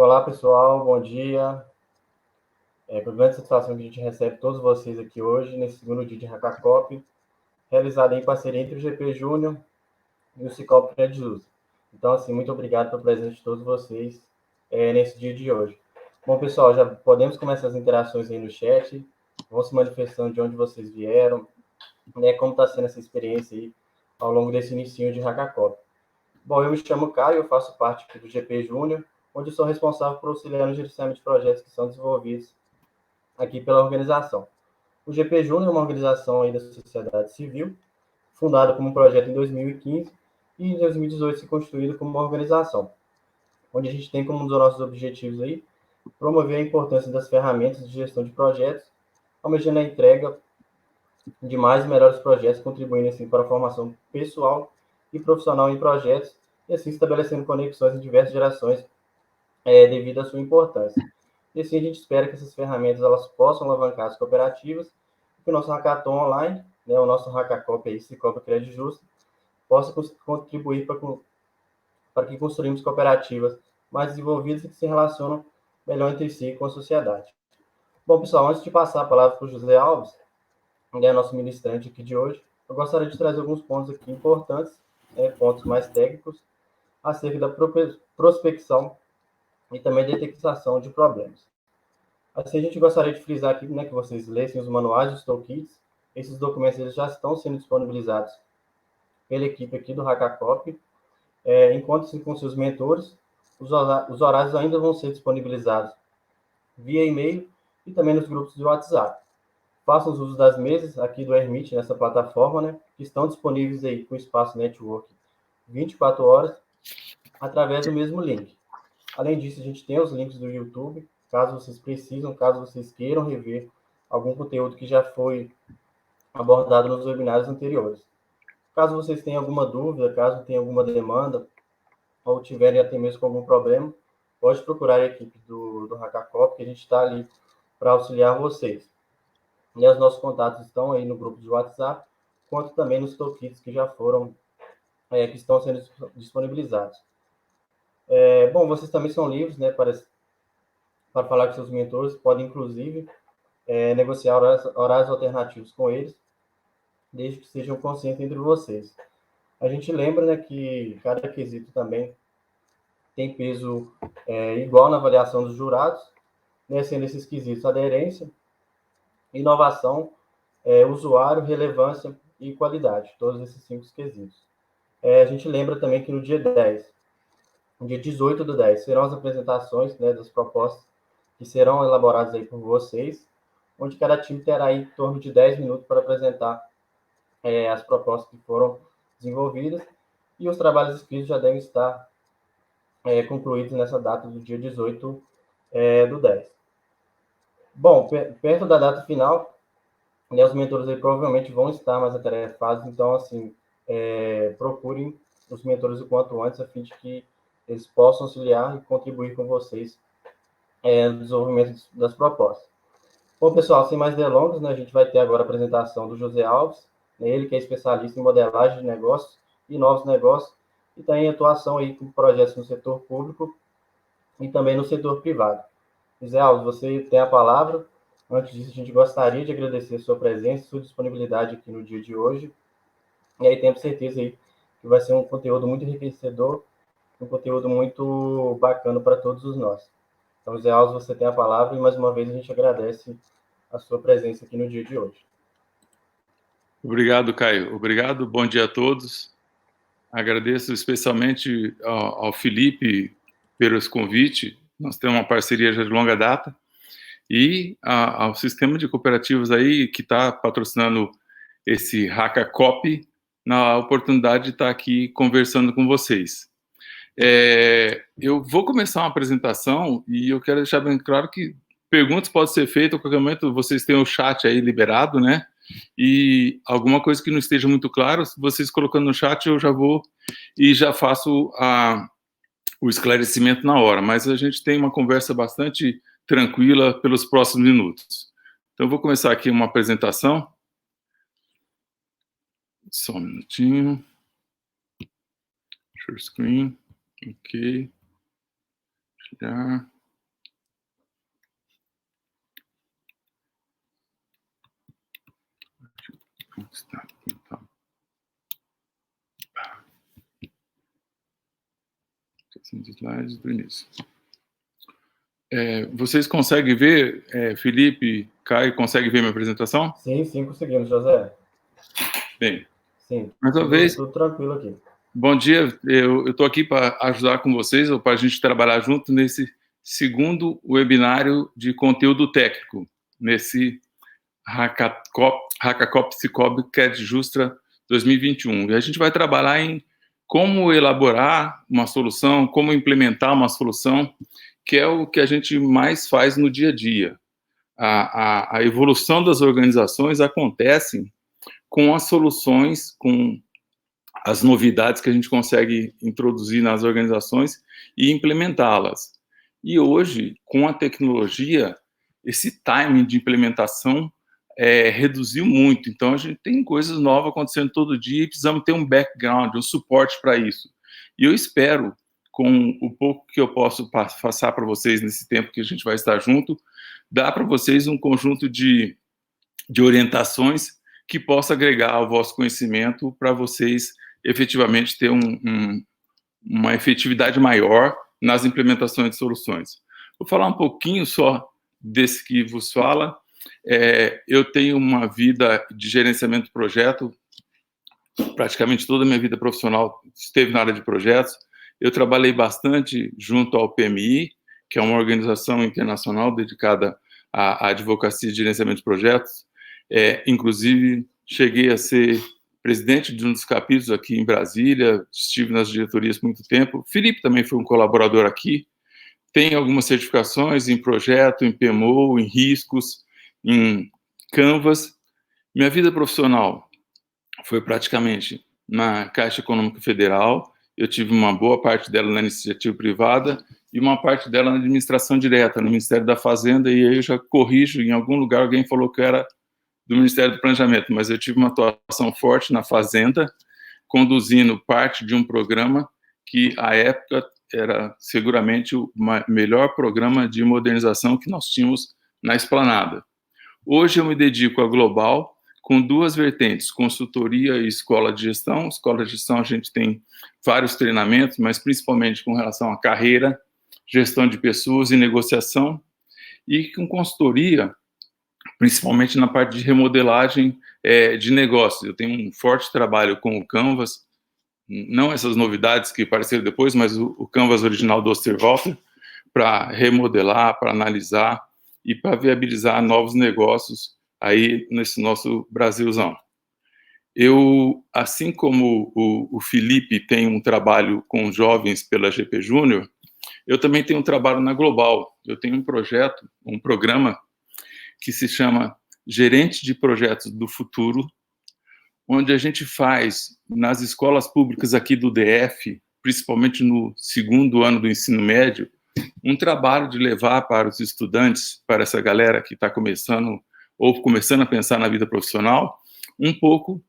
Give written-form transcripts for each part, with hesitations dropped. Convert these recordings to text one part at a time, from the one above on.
Olá, pessoal, bom dia. Com grande satisfação que a gente recebe todos vocês aqui hoje, nesse segundo dia de Hackacop, realizado em parceria entre o GP Júnior e o Cicobi Credijusta. Então, assim, muito obrigado pelo presente de todos vocês nesse dia de hoje. Bom, pessoal, já podemos começar as interações aí no chat, vão se manifestando de onde vocês vieram, né, como está sendo essa experiência aí ao longo desse inicinho de Hackacop. Bom, eu me chamo Caio, eu faço parte aqui do GP Júnior, onde sou responsável por auxiliar no gerenciamento de projetos que são desenvolvidos aqui pela organização. O GP Júnior é uma organização aí da sociedade civil, fundada como um projeto em 2015 e em 2018 se constituída como uma organização, onde a gente tem como um dos nossos objetivos aí promover a importância das ferramentas de gestão de projetos, almejando a entrega de mais e melhores projetos, contribuindo assim para a formação pessoal e profissional em projetos e assim estabelecendo conexões em diversas gerações devido à sua importância. E assim a gente espera que essas ferramentas elas possam alavancar as cooperativas, que o nosso hackathon online, né, o nosso hackacop aí, Cicobi Credijusta, possa contribuir para que construímos cooperativas mais desenvolvidas e que se relacionam melhor entre si e com a sociedade. Bom, pessoal, antes de passar a palavra para o José Alves, que é nosso ministrante aqui de hoje, eu gostaria de trazer alguns pontos aqui importantes, pontos mais técnicos, acerca da prospecção e também detectação de problemas. Assim, a gente gostaria de frisar aqui, né, que vocês lessem os manuais, os toolkits. Esses documentos eles já estão sendo disponibilizados pela equipe aqui do Hackacop. Encontre-se com seus mentores. Os horários ainda vão ser disponibilizados via e-mail e também nos grupos de WhatsApp. Façam uso das mesas aqui do Hermit, nessa plataforma, né, que estão disponíveis aí com espaço network 24 horas, através do mesmo link. Além disso, a gente tem os links do YouTube, caso vocês precisam, caso vocês queiram rever algum conteúdo que já foi abordado nos webinários anteriores. Caso vocês tenham alguma dúvida, caso tenham alguma demanda, ou tiverem até mesmo com algum problema, pode procurar a equipe do Hackacop, que a gente está ali para auxiliar vocês. E os nossos contatos estão aí no grupo de WhatsApp, quanto também nos toolkits que já foram, que estão sendo disponibilizados. Bom, vocês também são livres, né, para falar com seus mentores, podem, inclusive, negociar horários alternativos com eles, desde que sejam conscientes entre vocês. A gente lembra, né, que cada quesito também tem peso igual na avaliação dos jurados, né, sendo esses quesitos aderência, inovação, usuário, relevância e qualidade, todos esses 5 quesitos. A gente lembra também que no dia 10, no dia 18 do 10, serão as apresentações, né, das propostas que serão elaboradas aí por vocês, onde cada time terá aí em torno de 10 minutos para apresentar as propostas que foram desenvolvidas, e os trabalhos escritos já devem estar concluídos nessa data do dia 18 do 10. Bom, perto da data final, né, os mentores aí provavelmente vão estar mais atarefados, então, assim, procurem os mentores o quanto antes, a fim de que eles possam auxiliar e contribuir com vocês no desenvolvimento das propostas. Bom, pessoal, sem mais delongas, né, a gente vai ter agora a apresentação do José Alves, né, ele que é especialista em modelagem de negócios e novos negócios, e tem atuação aí com projetos no setor público e também no setor privado. José Alves, você tem a palavra. Antes disso, a gente gostaria de agradecer a sua presença, sua disponibilidade aqui no dia de hoje, e aí temos certeza aí que vai ser um conteúdo muito enriquecedor, um conteúdo muito bacana para todos os nós. Então, José Alves, você tem a palavra, e mais uma vez a gente agradece a sua presença aqui no dia de hoje. Obrigado, Caio. Obrigado, bom dia a todos. Agradeço especialmente ao Felipe pelo convite. Nós temos uma parceria já de longa data. E ao sistema de cooperativas aí que está patrocinando esse Hackacop, na oportunidade de estar aqui conversando com vocês. Eu vou começar uma apresentação e eu quero deixar bem claro que perguntas podem ser feitas a qualquer momento. Vocês têm o chat aí liberado, né? E alguma coisa que não esteja muito claro, vocês colocando no chat, eu já vou e já faço o esclarecimento na hora. Mas a gente tem uma conversa bastante tranquila pelos próximos minutos. Então, eu vou começar aqui uma apresentação. Só um minutinho. Share screen. Ok. Já. Slides do início. Vocês conseguem ver, Felipe, Caio, conseguem ver minha apresentação? Sim, conseguimos, José. Bem, sim, mais uma vez, tudo tranquilo aqui. Bom dia, eu estou aqui para ajudar com vocês, ou para a gente trabalhar junto nesse segundo webinário de conteúdo técnico, nesse Hackacop Cicobi CAD Justra 2021. E a gente vai trabalhar em como elaborar uma solução, como implementar uma solução, que é o que a gente mais faz no dia a dia. A evolução das organizações acontece com as soluções, com as novidades que a gente consegue introduzir nas organizações e implementá-las. E hoje, com a tecnologia, esse timing de implementação reduziu muito. Então, a gente tem coisas novas acontecendo todo dia e precisamos ter um background, um suporte para isso. E eu espero, com o pouco que eu posso passar para vocês nesse tempo que a gente vai estar junto, dar para vocês um conjunto de orientações que possa agregar ao vosso conhecimento para vocês efetivamente ter uma efetividade maior nas implementações de soluções. Vou falar um pouquinho só desse que vos fala. Eu tenho uma vida de gerenciamento de projeto, praticamente toda a minha vida profissional esteve na área de projetos. Eu trabalhei bastante junto ao PMI, que é uma organização internacional dedicada à advocacia e gerenciamento de projetos. Inclusive, cheguei a ser presidente de um dos capítulos aqui em Brasília, estive nas diretorias por muito tempo. Felipe também foi um colaborador aqui. Tem algumas certificações em projeto, em PMO, em riscos, em Canvas. Minha vida profissional foi praticamente na Caixa Econômica Federal. Eu tive uma boa parte dela na iniciativa privada e uma parte dela na administração direta, no Ministério da Fazenda, e aí eu já corrijo, em algum lugar alguém falou que era do Ministério do Planejamento, mas eu tive uma atuação forte na Fazenda, conduzindo parte de um programa que, à época, era seguramente o melhor programa de modernização que nós tínhamos na Esplanada. Hoje eu me dedico à Global, com duas vertentes, consultoria e escola de gestão. Escola de gestão a gente tem vários treinamentos, mas principalmente com relação à carreira, gestão de pessoas e negociação, e com consultoria, principalmente na parte de remodelagem de negócios. Eu tenho um forte trabalho com o Canvas, não essas novidades que apareceram depois, mas o Canvas original do Osterwalder, para remodelar, para analisar e para viabilizar novos negócios aí nesse nosso Brasilzão. Eu, assim como o Felipe tem um trabalho com jovens pela GP Júnior, eu também tenho um trabalho na Global. Eu tenho um projeto, um programa que se chama Gerente de Projetos do Futuro, onde a gente faz, nas escolas públicas aqui do DF, principalmente no segundo ano do ensino médio, um trabalho de levar para os estudantes, para essa galera que está começando, ou começando a pensar na vida profissional, um pouco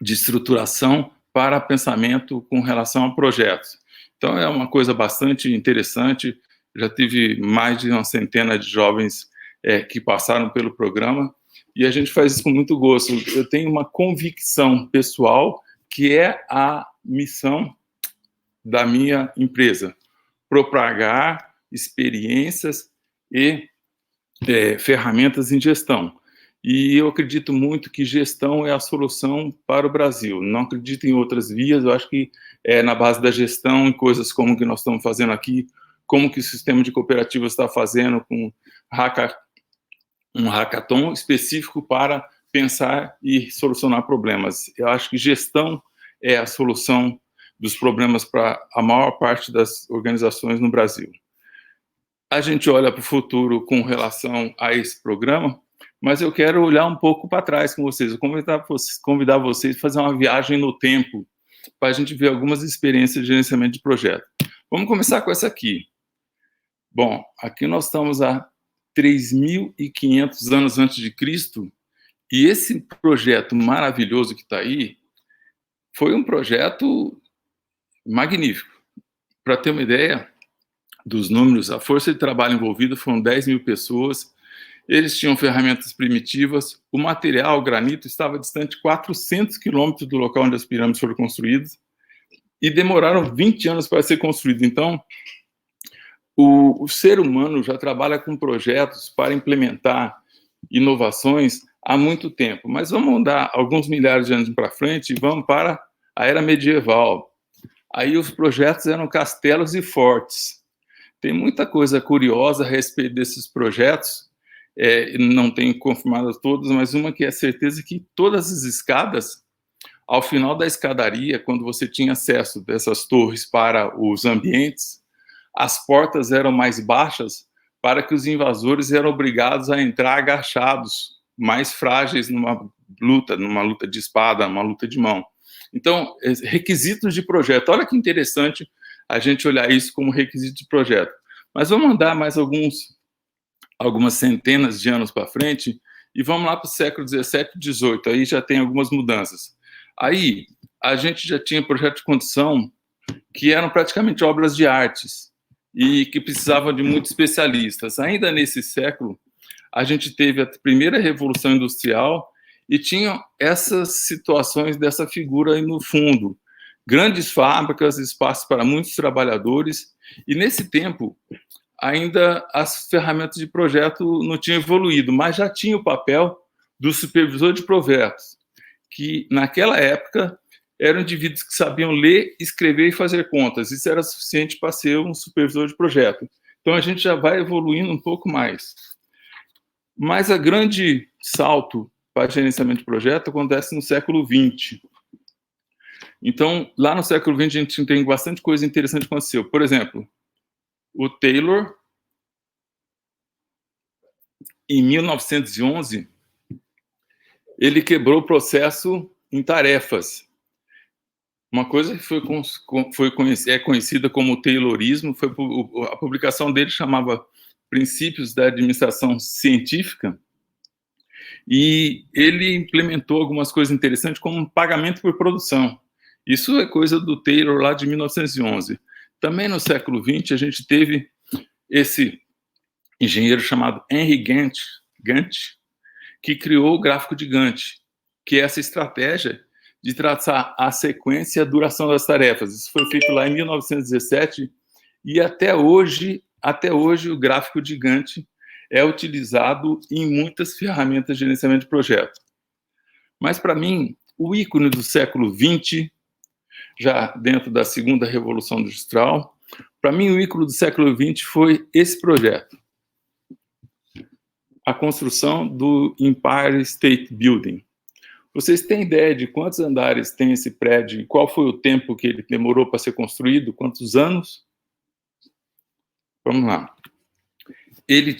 de estruturação para pensamento com relação a projetos. Então, é uma coisa bastante interessante. Já tive mais de uma centena de jovens que passaram pelo programa, e a gente faz isso com muito gosto. Eu tenho uma convicção pessoal que é a missão da minha empresa, propagar experiências e ferramentas em gestão. E eu acredito muito que gestão é a solução para o Brasil. Não acredito em outras vias, eu acho que é na base da gestão, em coisas como que nós estamos fazendo aqui, como que o sistema de cooperativas está fazendo com um hackathon específico para pensar e solucionar problemas. Eu acho que gestão é a solução dos problemas para a maior parte das organizações no Brasil. A gente olha para o futuro com relação a esse programa, mas eu quero olhar um pouco para trás com vocês. Eu convidar vocês a fazer uma viagem no tempo para a gente ver algumas experiências de gerenciamento de projeto. Vamos começar com essa aqui. Bom, aqui nós estamos há 3.500 anos antes de Cristo, e esse projeto maravilhoso que está aí foi um projeto magnífico. Para ter uma ideia dos números, a força de trabalho envolvida foram 10.000 pessoas, Eles tinham ferramentas primitivas, o material, o granito, estava distante 400 quilômetros do local onde as pirâmides foram construídas e demoraram 20 anos para ser construído. Então, o ser humano já trabalha com projetos para implementar inovações há muito tempo, mas vamos dar alguns milhares de anos para frente e vamos para a era medieval. Aí os projetos eram castelos e fortes. Tem muita coisa curiosa a respeito desses projetos, não tenho confirmado todas, mas uma que é certeza que todas as escadas, ao final da escadaria, quando você tinha acesso dessas torres para os ambientes, as portas eram mais baixas para que os invasores eram obrigados a entrar agachados, mais frágeis numa luta de espada, numa luta de mão. Então, requisitos de projeto. Olha que interessante a gente olhar isso como requisito de projeto. Mas vamos andar mais algumas centenas de anos para frente e vamos lá para o século XVII e XVIII. Aí já tem algumas mudanças. Aí a gente já tinha projetos de construção que eram praticamente obras de artes e que precisavam de muitos especialistas. Ainda nesse século, a gente teve a primeira revolução industrial e tinha essas situações dessa figura aí no fundo. Grandes fábricas, espaços para muitos trabalhadores. E nesse tempo, ainda as ferramentas de projeto não tinham evoluído, mas já tinha o papel do supervisor de projetos, que naquela época eram indivíduos que sabiam ler, escrever e fazer contas. Isso era suficiente para ser um supervisor de projeto. Então a gente já vai evoluindo um pouco mais. Mas a grande salto para gerenciamento de projeto acontece no século XX. Então, lá no século XX, a gente tem bastante coisa interessante que aconteceu. Por exemplo, o Taylor, em 1911, ele quebrou o processo em tarefas. Uma coisa que é conhecida como Taylorismo, foi a publicação dele chamava Princípios da Administração Científica, e ele implementou algumas coisas interessantes, como pagamento por produção. Isso é coisa do Taylor lá de 1911. Também no século XX, a gente teve esse engenheiro chamado Henry Gantt, que criou o gráfico de Gantt, que é essa estratégia de traçar a sequência e a duração das tarefas. Isso foi feito lá em 1917 e até hoje o gráfico de Gantt é utilizado em muitas ferramentas de gerenciamento de projeto. Mas, para mim, o ícone do século XX, já dentro da segunda revolução industrial, para mim o ícone do século XX foi esse projeto. A construção do Empire State Building. Vocês têm ideia de quantos andares tem esse prédio e qual foi o tempo que ele demorou para ser construído? Quantos anos? Vamos lá. Ele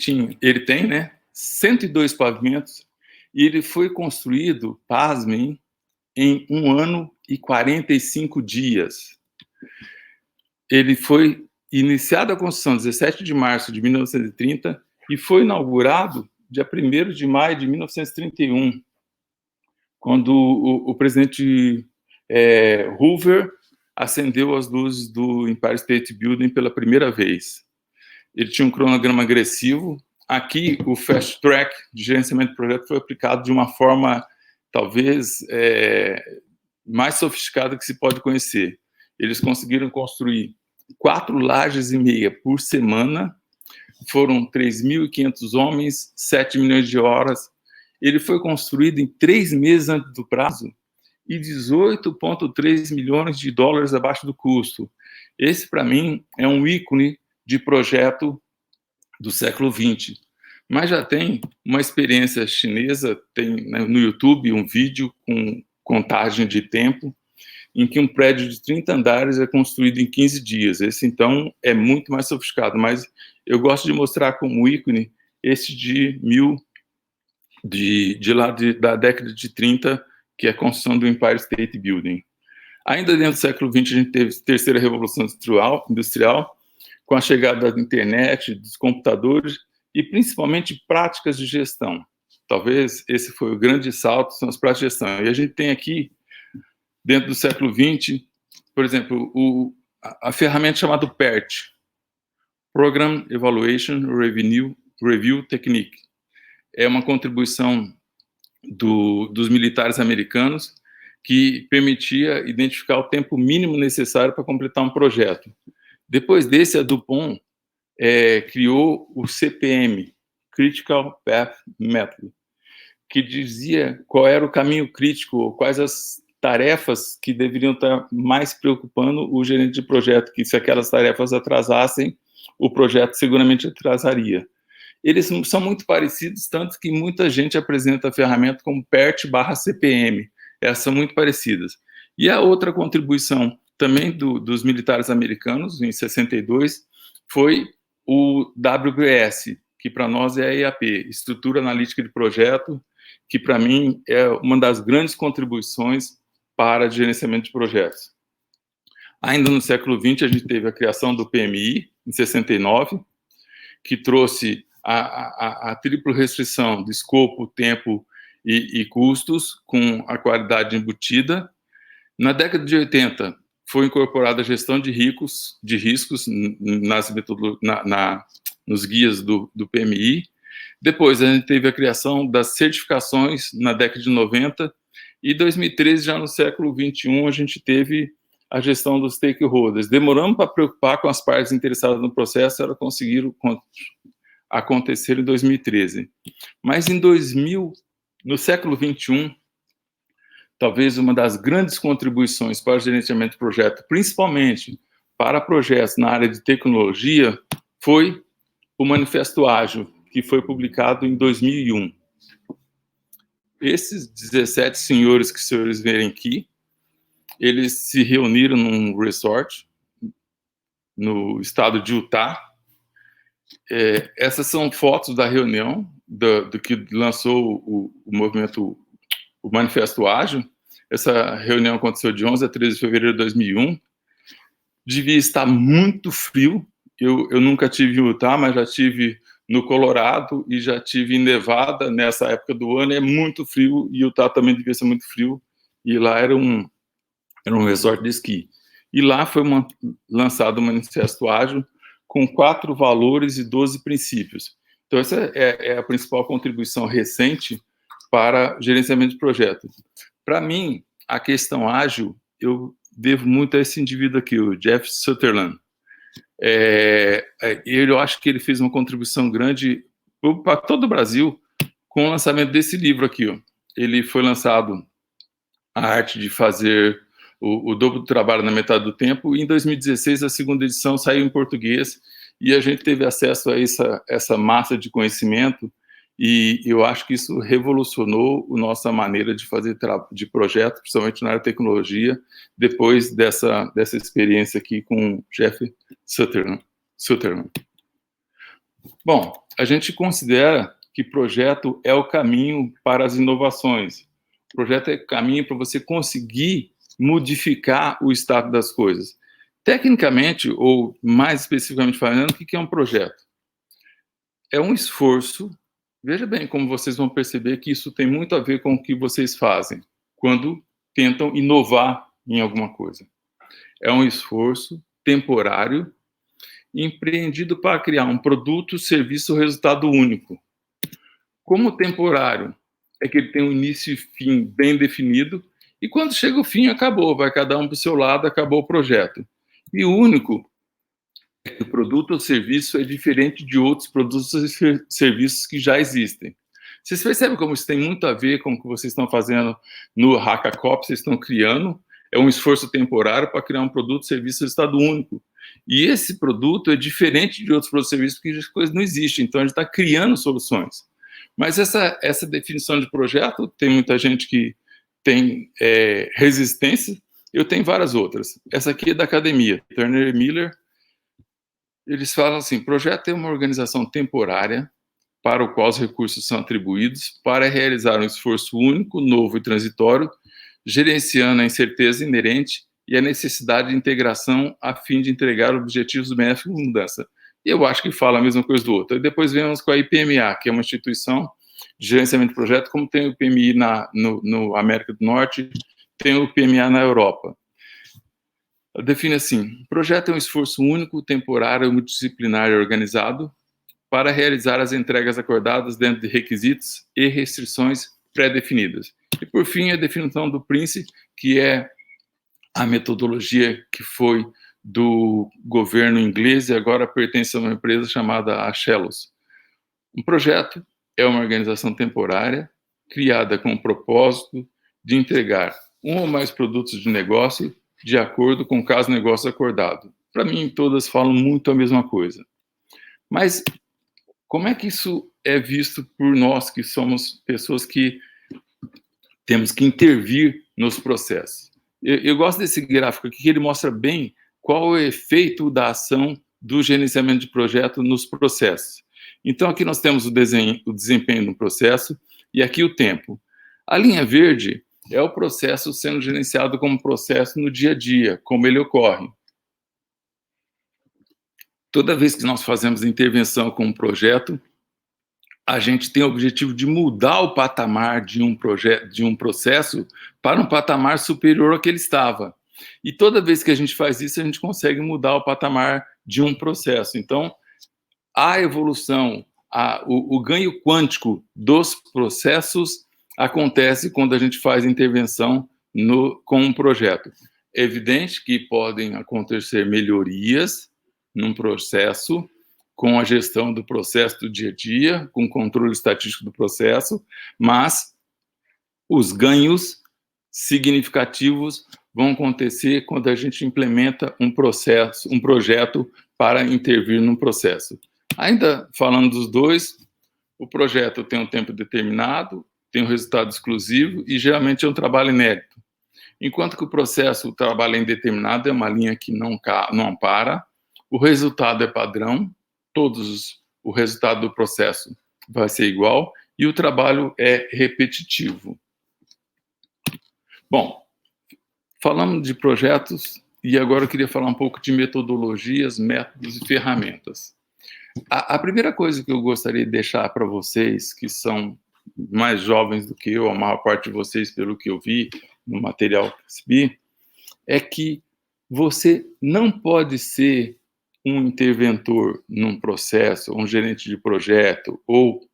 tem, né, 102 pavimentos e ele foi construído, pasmem, em 1 ano e 45 dias. Ele foi iniciado a construção 17 de março de 1930 e foi inaugurado dia 1º de maio de 1931, quando o presidente Hoover acendeu as luzes do Empire State Building pela primeira vez. Ele tinha um cronograma agressivo. Aqui, o Fast Track de gerenciamento de projeto foi aplicado de uma forma, talvez, mais sofisticada que se pode conhecer. Eles conseguiram construir 4 lajes e meia por semana, foram 3.500 homens, 7 milhões de horas. Ele foi construído em 3 meses antes do prazo e 18,3 milhões de dólares abaixo do custo. Esse, para mim, é um ícone de projeto do século XX. Mas já tem uma experiência chinesa, tem, né, no YouTube um vídeo com contagem de tempo, em que um prédio de 30 andares é construído em 15 dias. Esse, então, é muito mais sofisticado, mas eu gosto de mostrar como ícone esse da década de 30, que é a construção do Empire State Building. Ainda dentro do século XX, a gente teve a terceira revolução industrial, com a chegada da internet, dos computadores e principalmente práticas de gestão. Talvez esse foi o grande salto, são as práticas de gestão. E a gente tem aqui, dentro do século XX, por exemplo, a ferramenta chamada PERT, Program Evaluation Review Technique. é uma contribuição dos militares americanos que permitia identificar o tempo mínimo necessário para completar um projeto. Depois desse, a DuPont criou o CPM, Critical Path Method, que dizia qual era o caminho crítico, quais as tarefas que deveriam estar mais preocupando o gerente de projeto, que se aquelas tarefas atrasassem, o projeto seguramente atrasaria. Eles são muito parecidos, tanto que muita gente apresenta a ferramenta como PERT/CPM. Essas são muito parecidas. E a outra contribuição também dos militares americanos, em 62, foi o WBS, que para nós é a EAP, Estrutura Analítica de Projeto, que para mim é uma das grandes contribuições para gerenciamento de projetos. Ainda no século XX, a gente teve a criação do PMI, em 69, que trouxe a tripla restrição de escopo, tempo e custos, com a qualidade embutida. Na década de 80, foi incorporada a gestão de riscos nos guias do PMI. Depois, a gente teve a criação das certificações na década de 90, e em 2013, já no século XXI, a gente teve a gestão dos stakeholders. Demoramos para preocupar com as partes interessadas no processo, elas conseguiram acontecer em 2013. Mas no século XXI, talvez uma das grandes contribuições para o gerenciamento de projeto, principalmente para projetos na área de tecnologia, foi o Manifesto Ágil, que foi publicado em 2001. Esses 17 senhores que os senhores verem aqui, eles se reuniram num resort no estado de Utah. Essas são fotos da reunião do que lançou o movimento, o Manifesto Ágil. Essa reunião aconteceu de 11 a 13 de fevereiro de 2001. Devia estar muito frio. Eu nunca tive em Utah, mas já tive no Colorado e já tive em Nevada nessa época do ano. É muito frio, e Utah também devia ser muito frio. E lá era um resort de esqui. E lá foi lançado o Manifesto Ágil com 4 valores e 12 princípios. Então, essa é a principal contribuição recente para gerenciamento de projetos. Para mim, a questão ágil, eu devo muito a esse indivíduo aqui, o Jeff Sutherland. Eu acho que ele fez uma contribuição grande para todo o Brasil com o lançamento desse livro aqui. Ele foi lançado, A Arte de Fazer o Dobro do Trabalho na Metade do Tempo, e em 2016 a segunda edição saiu em português, e a gente teve acesso a essa massa de conhecimento, e eu acho que isso revolucionou a nossa maneira de fazer de projeto, principalmente na área de tecnologia, depois dessa experiência aqui com o Jeff Sutherland. Bom, a gente considera que projeto é o caminho para as inovações. O projeto é o caminho para você conseguir modificar o estado das coisas. Tecnicamente, ou mais especificamente falando, o que é um projeto? É um esforço. Veja bem como vocês vão perceber que isso tem muito a ver com o que vocês fazem quando tentam inovar em alguma coisa. É um esforço temporário empreendido para criar um produto, serviço ou resultado único. Como temporário é que ele tem um início e fim bem definido, e quando chega o fim, acabou, vai cada um para o seu lado, acabou o projeto. E o único é que o produto ou serviço é diferente de outros produtos e serviços que já existem. Vocês percebem como isso tem muito a ver com o que vocês estão fazendo no Hackacop, vocês estão criando, é um esforço temporário para criar um produto, serviço e resultado único. E esse produto é diferente de outros produtos e serviços, porque as coisas não existem, então a gente está criando soluções. Mas essa definição de projeto, tem muita gente que tem resistência, eu tenho várias outras. Essa aqui é da academia, Turner e Miller. Eles falam assim: projeto é uma organização temporária para o qual os recursos são atribuídos para realizar um esforço único, novo e transitório, gerenciando a incerteza inerente e a necessidade de integração a fim de entregar objetivos benéficos de mudança. E eu acho que fala a mesma coisa do outro. E depois vemos com a IPMA, que é uma instituição de gerenciamento de projeto, como tem o PMI no América do Norte, tem o PMA na Europa. Define assim: projeto é um esforço único, temporário, multidisciplinar e organizado para realizar as entregas acordadas dentro de requisitos e restrições pré-definidas. E, por fim, a definição do PRINCE, que é a metodologia que foi do governo inglês e agora pertence a uma empresa chamada Axelos. Um projeto é uma organização temporária criada com o propósito de entregar um ou mais produtos de negócio de acordo com o caso negócio acordado. Para mim, todas falam muito a mesma coisa. Mas como é que isso é visto por nós, que somos pessoas que temos que intervir nos processos? Eu gosto desse gráfico aqui, que ele mostra bem qual é o efeito da ação do gerenciamento de projeto nos processos. Então, aqui nós temos o desempenho no processo e aqui o tempo. A linha verde é o processo sendo gerenciado como processo no dia a dia, como ele ocorre. Toda vez que nós fazemos intervenção com um projeto, a gente tem o objetivo de mudar o patamar de um processo para um patamar superior ao que ele estava. E toda vez que a gente faz isso, a gente consegue mudar o patamar de um processo. Então, a evolução, o ganho quântico dos processos acontece quando a gente faz intervenção com um projeto. É evidente que podem acontecer melhorias num processo, com a gestão do processo do dia a dia, com o controle estatístico do processo, mas os ganhos significativos vão acontecer quando a gente implementa um projeto para intervir no processo. Ainda falando dos dois, o projeto tem um tempo determinado, tem um resultado exclusivo e geralmente é um trabalho inédito. Enquanto que o processo, o trabalho é indeterminado, é uma linha que não para, o resultado é padrão, o resultado do processo vai ser igual e o trabalho é repetitivo. Bom, falamos de projetos e agora eu queria falar um pouco de metodologias, métodos e ferramentas. A primeira coisa que eu gostaria de deixar para vocês, que são mais jovens do que eu, a maior parte de vocês, pelo que eu vi no material que recebi, é que você não pode ser um interventor num processo, um gerente de projeto ou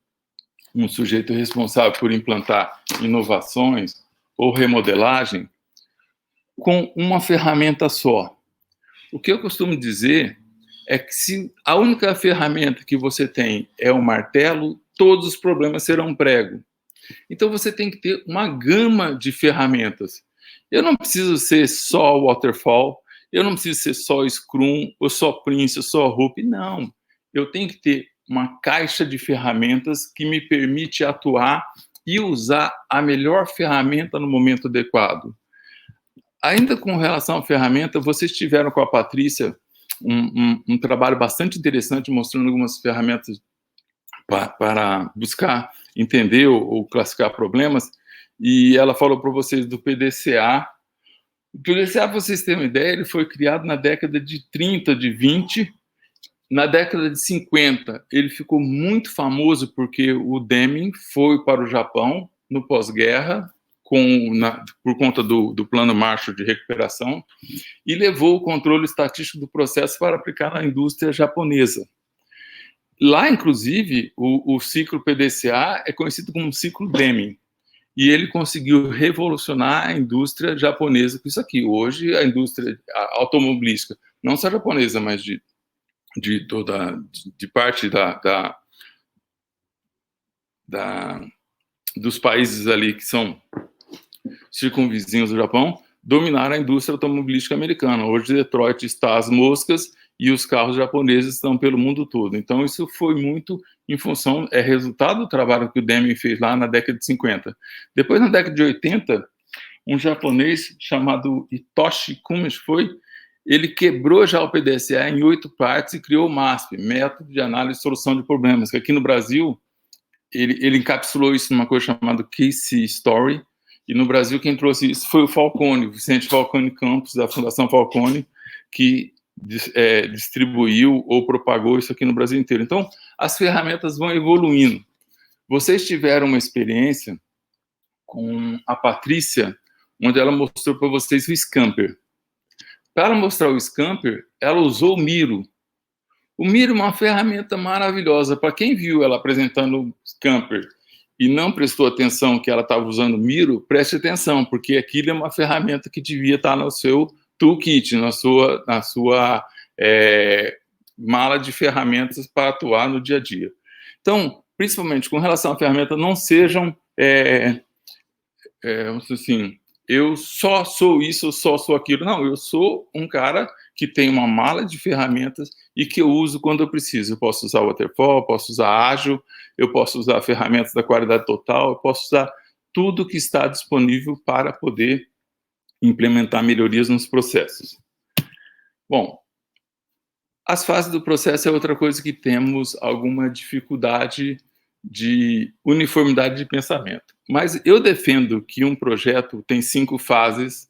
um sujeito responsável por implantar inovações ou remodelagem com uma ferramenta só. O que eu costumo dizer é que se a única ferramenta que você tem é o martelo, todos os problemas serão prego. Então você tem que ter uma gama de ferramentas. Eu não preciso ser só Waterfall, eu não preciso ser só Scrum, ou só Prince, ou só Hoop, não. Eu tenho que ter uma caixa de ferramentas que me permite atuar e usar a melhor ferramenta no momento adequado. Ainda com relação à ferramenta, vocês tiveram com a Patrícia um trabalho bastante interessante, mostrando algumas ferramentas para buscar entender ou classificar problemas, e ela falou para vocês do PDCA. O PDCA, para vocês terem uma ideia, ele foi criado na década de 30, de 20. Na década de 50, ele ficou muito famoso porque o Deming foi para o Japão no pós-guerra, por conta do Plano Marshall de recuperação, e levou o controle estatístico do processo para aplicar na indústria japonesa. Lá, inclusive, o ciclo PDCA é conhecido como ciclo Deming, e ele conseguiu revolucionar a indústria japonesa com isso aqui. Hoje, a indústria automobilística, não só japonesa, mas de parte dos países ali que são circunvizinhos do Japão, dominaram a indústria automobilística americana. Hoje, Detroit está às moscas e os carros japoneses estão pelo mundo todo. Então, isso foi muito em função, é resultado do trabalho que o Deming fez lá na década de 50. Depois, na década de 80, um japonês chamado Hitoshi Kumish ele quebrou já o PDCA em 8 partes e criou o MASP, Método de Análise e Solução de Problemas, que aqui no Brasil, ele encapsulou isso numa coisa chamada Case Story, e no Brasil quem trouxe isso foi o Falcone, o Vicente Falcone Campos, da Fundação Falcone, que distribuiu ou propagou isso aqui no Brasil inteiro. Então, as ferramentas vão evoluindo. Vocês tiveram uma experiência com a Patrícia, onde ela mostrou para vocês o Scamper. Para mostrar o Scamper, ela usou o Miro. O Miro é uma ferramenta maravilhosa. Para quem viu ela apresentando o Camper e não prestou atenção que ela estava usando o Miro, preste atenção, porque aquilo é uma ferramenta que devia estar no seu toolkit, na sua mala de ferramentas para atuar no dia a dia. Então, principalmente com relação à ferramenta, não sejam assim, eu só sou isso, eu só sou aquilo. Não, eu sou um cara que tem uma mala de ferramentas e que eu uso quando eu preciso. Eu posso usar o Waterfall, eu posso usar Ágil, eu posso usar ferramentas da qualidade total, eu posso usar tudo que está disponível para poder implementar melhorias nos processos. Bom, as fases do processo é outra coisa que temos alguma dificuldade de uniformidade de pensamento. Mas eu defendo que um projeto tem 5 fases,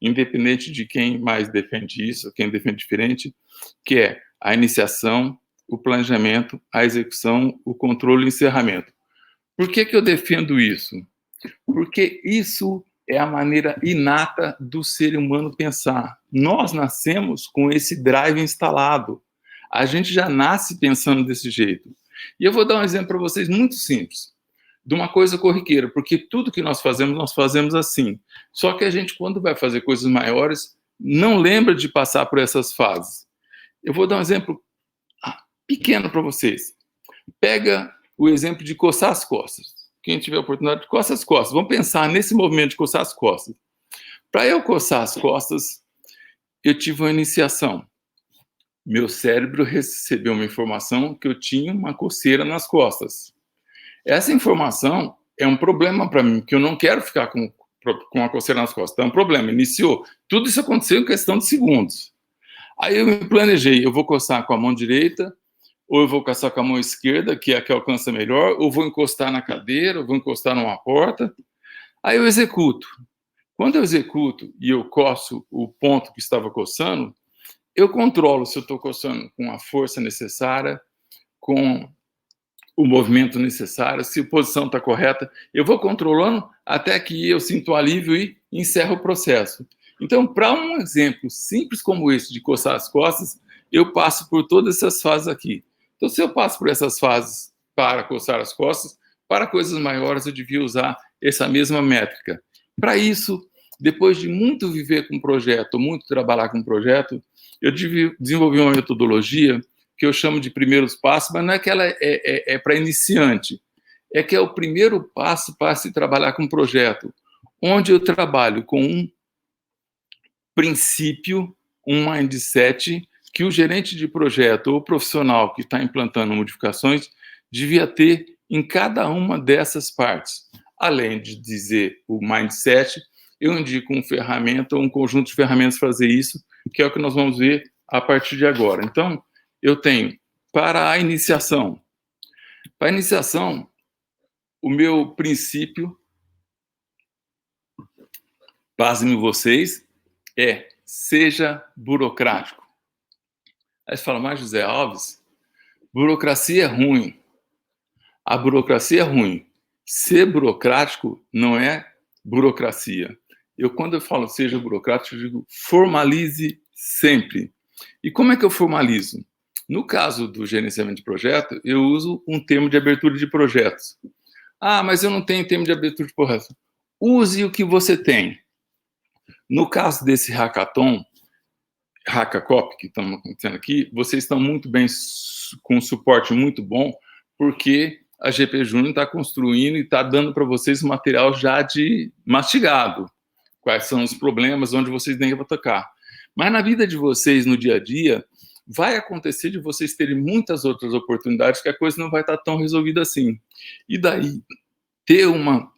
independente de quem mais defende isso, quem defende diferente, que é a iniciação, o planejamento, a execução, o controle e o encerramento. Por que eu defendo isso? Porque isso é a maneira inata do ser humano pensar. Nós nascemos com esse drive instalado. A gente já nasce pensando desse jeito. E eu vou dar um exemplo para vocês muito simples, de uma coisa corriqueira, porque tudo que nós fazemos assim. Só que a gente, quando vai fazer coisas maiores, não lembra de passar por essas fases. Eu vou dar um exemplo pequeno para vocês. Pega o exemplo de coçar as costas. Quem tiver a oportunidade de coçar as costas. Vamos pensar nesse movimento de coçar as costas. Para eu coçar as costas, eu tive uma iniciação. Meu cérebro recebeu uma informação que eu tinha uma coceira nas costas. Essa informação é um problema para mim, porque eu não quero ficar com uma coceira nas costas. Então, é um problema. Iniciou. Tudo isso aconteceu em questão de segundos. Aí eu me planejei. Eu vou coçar com a mão direita, ou eu vou coçar com a mão esquerda, que é a que alcança melhor, ou vou encostar na cadeira, ou vou encostar numa porta. Aí eu executo. Quando eu executo e eu coço o ponto que estava coçando, eu controlo se eu estou coçando com a força necessária, com o movimento necessário, se a posição está correta. Eu vou controlando até que eu sinto um alívio e encerro o processo. Então, para um exemplo simples como esse de coçar as costas, eu passo por todas essas fases aqui. Então, se eu passo por essas fases para coçar as costas, para coisas maiores eu devia usar essa mesma métrica. Para isso, depois de muito viver com projeto, muito trabalhar com projeto, eu desenvolvi uma metodologia que eu chamo de primeiros passos, mas não é que ela é para iniciante, é que é o primeiro passo para se trabalhar com projeto, onde eu trabalho com um princípio, um mindset que o gerente de projeto ou profissional que está implantando modificações devia ter em cada uma dessas partes. Além de dizer o mindset, eu indico uma ferramenta ou um conjunto de ferramentas para fazer isso, que é o que nós vamos ver a partir de agora. Então, eu tenho para a iniciação. Para a iniciação, o meu princípio, pasmem vocês, é seja burocrático. Aí você fala, mas José Alves, burocracia é ruim. A burocracia é ruim. Ser burocrático não é burocracia. Quando eu falo seja burocrático, eu digo formalize sempre. E como é que eu formalizo? No caso do gerenciamento de projeto, eu uso um termo de abertura de projetos. Ah, mas eu não tenho termo de abertura de projetos. Use o que você tem. No caso desse hackathon, Hackacop, que estamos acontecendo aqui, vocês estão muito bem, com um suporte muito bom, porque a GP Júnior está construindo e está dando para vocês um material já de mastigado. Quais são os problemas, onde vocês têm que tocar. Mas na vida de vocês, no dia a dia, vai acontecer de vocês terem muitas outras oportunidades que a coisa não vai estar tão resolvida assim. E daí, ter uma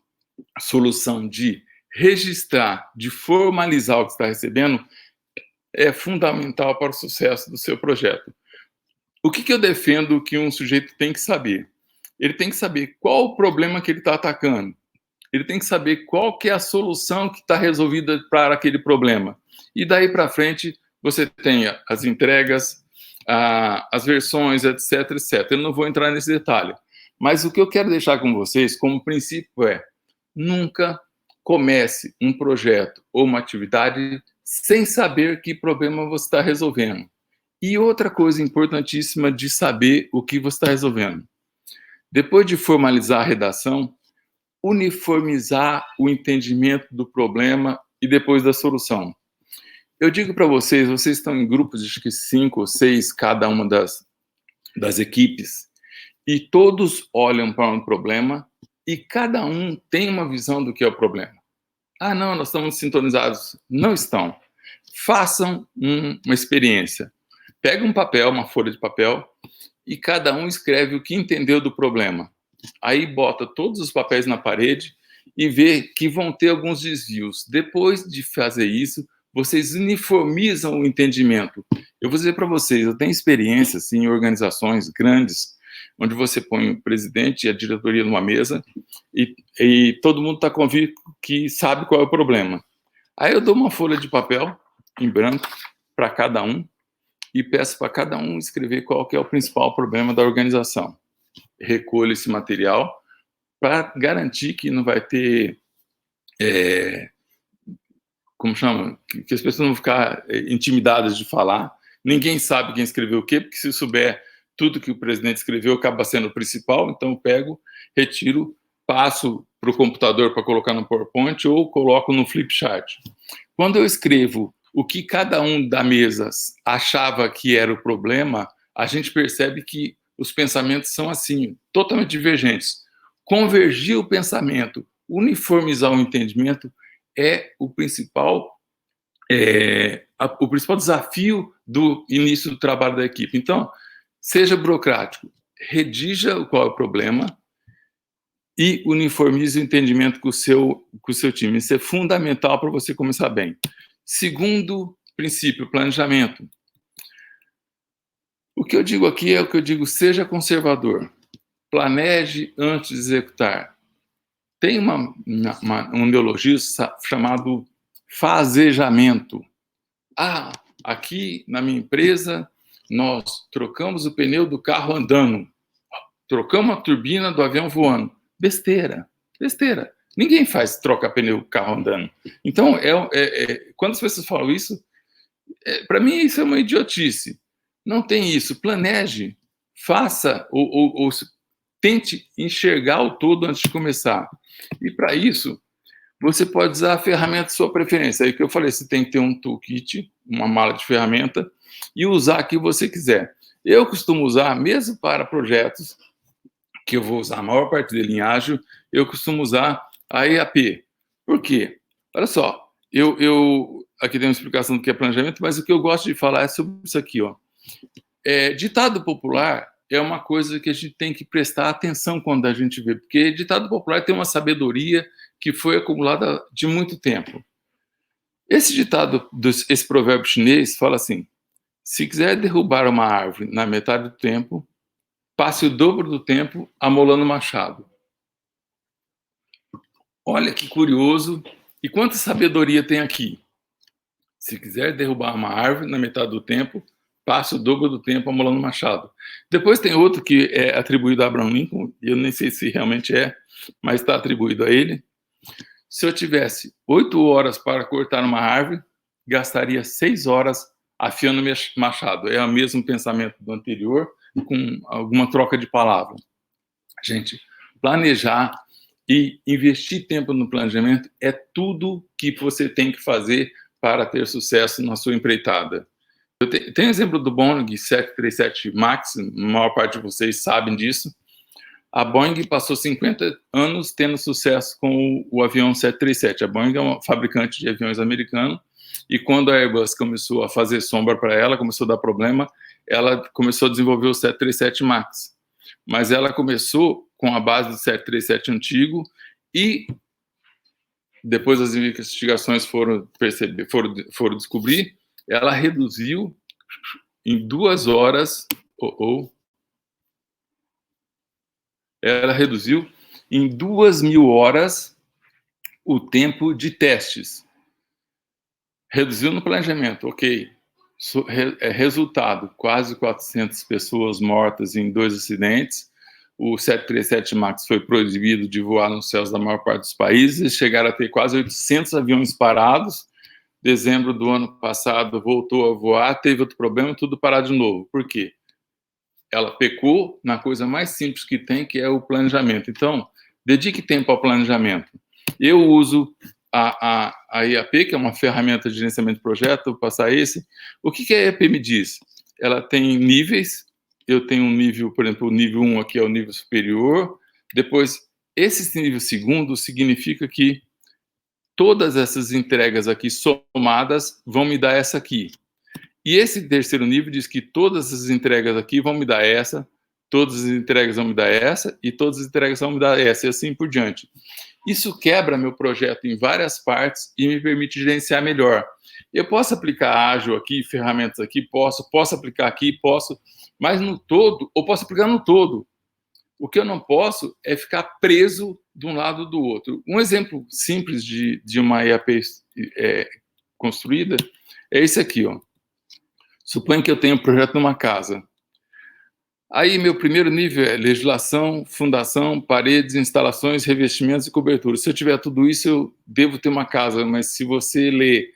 solução de registrar, de formalizar o que está recebendo, é fundamental para o sucesso do seu projeto. O que eu defendo que um sujeito tem que saber? Ele tem que saber qual o problema que ele está atacando. Ele tem que saber qual que é a solução que está resolvida para aquele problema. E daí para frente, você tem as entregas, as versões, etc, etc. Eu não vou entrar nesse detalhe. Mas o que eu quero deixar com vocês, como princípio, é nunca comece um projeto ou uma atividade sem saber que problema você está resolvendo. E outra coisa importantíssima de saber o que você está resolvendo. Depois de formalizar a redação, uniformizar o entendimento do problema e depois da solução. Eu digo para vocês estão em grupos de acho que 5 ou 6, cada uma das equipes, e todos olham para um problema e cada um tem uma visão do que é o problema. Ah, não, nós estamos sintonizados. Não estão. Façam uma experiência. Pega um papel, uma folha de papel, e cada um escreve o que entendeu do problema. Aí bota todos os papéis na parede e vê que vão ter alguns desvios. Depois de fazer isso, vocês uniformizam o entendimento. Eu vou dizer para vocês, eu tenho experiência assim, em organizações grandes, onde você põe o presidente e a diretoria numa mesa e todo mundo está convicto que sabe qual é o problema. Aí eu dou uma folha de papel em branco para cada um e peço para cada um escrever qual que é o principal problema da organização. Recolho esse material para garantir que não vai ter, como chama? Que as pessoas não vão ficar intimidadas de falar. Ninguém sabe quem escreveu o quê, porque se souber tudo que o presidente escreveu acaba sendo o principal, então eu pego, retiro, passo para o computador para colocar no PowerPoint ou coloco no Flipchart. Quando eu escrevo o que cada um da mesa achava que era o problema, a gente percebe que os pensamentos são assim, totalmente divergentes. Convergir o pensamento, uniformizar o entendimento é o principal desafio do início do trabalho da equipe. Então, seja burocrático, redija qual é o problema e uniformize o entendimento com o seu time. Isso é fundamental para você começar bem. Segundo princípio, planejamento. O que eu digo aqui é o que eu digo, seja conservador. Planeje antes de executar. Tem um neologismo chamado fazejamento. Ah, aqui na minha empresa, nós trocamos o pneu do carro andando. Trocamos a turbina do avião voando. Besteira. Ninguém troca pneu do carro andando. Então, quando as pessoas falam isso, para mim isso é uma idiotice. Não tem isso. Planeje, faça ou tente enxergar o todo antes de começar. E para isso, você pode usar a ferramenta de sua preferência. Aí que eu falei, você tem que ter um toolkit, uma mala de ferramenta, e usar o que você quiser. Eu costumo usar, mesmo para projetos, que eu vou usar a maior parte dele em ágil, eu costumo usar a EAP. Por quê? Olha só, aqui tem uma explicação do que é planejamento, mas o que eu gosto de falar é sobre isso aqui, ó. Ditado popular é uma coisa que a gente tem que prestar atenção quando a gente vê, porque ditado popular tem uma sabedoria que foi acumulada de muito tempo. Esse provérbio chinês fala assim: se quiser derrubar uma árvore na metade do tempo, passe o dobro do tempo amolando o machado. Olha que curioso. E quanta sabedoria tem aqui? Se quiser derrubar uma árvore na metade do tempo, passe o dobro do tempo amolando o machado. Depois tem outro que é atribuído a Abraham Lincoln, eu nem sei se realmente é, mas está atribuído a ele. Se eu tivesse 8 horas para cortar uma árvore, gastaria 6 horas afiando meu machado. É o mesmo pensamento do anterior, com alguma troca de palavra. Gente, planejar e investir tempo no planejamento é tudo que você tem que fazer para ter sucesso na sua empreitada. Tem exemplo do Boeing 737 MAX, a maior parte de vocês sabem disso. A Boeing passou 50 anos tendo sucesso com o avião 737. A Boeing é uma fabricante de aviões americano, e quando a Airbus começou a fazer sombra para ela, começou a dar problema, ela começou a desenvolver o 737 MAX. Mas ela começou com a base do 737 antigo e depois as investigações foram descobrir, ela reduziu em 2 horas, ela reduziu em 2.000 horas o tempo de testes. Reduziu no planejamento, ok. Resultado, quase 400 pessoas mortas em 2 acidentes. O 737 MAX foi proibido de voar nos céus da maior parte dos países. Chegaram a ter quase 800 aviões parados dezembro do ano passado voltou a voar, teve outro problema, tudo parar de novo. Por quê? Ela pecou na coisa mais simples que tem, que é o planejamento. Então, dedique tempo ao planejamento. Eu uso a IAP, que é uma ferramenta de gerenciamento de projeto, vou passar esse. O que a IAP me diz? Ela tem níveis. Eu tenho um nível, por exemplo, o nível 1 aqui é o nível superior. Depois, esse nível segundo significa que todas essas entregas aqui somadas vão me dar essa aqui. E esse terceiro nível diz que todas as entregas aqui vão me dar essa, todas as entregas vão me dar essa, e todas as entregas vão me dar essa, e assim por diante. Isso quebra meu projeto em várias partes e me permite gerenciar melhor. Eu posso aplicar ágil aqui, ferramentas aqui, posso aplicar aqui, posso, mas no todo, ou posso aplicar no todo. O que eu não posso é ficar preso de um lado ou do outro. Um exemplo simples de uma EAP construída é esse aqui, ó. Suponho que eu tenho um projeto numa casa. Aí, meu primeiro nível é legislação, fundação, paredes, instalações, revestimentos e cobertura. Se eu tiver tudo isso, eu devo ter uma casa, mas se você ler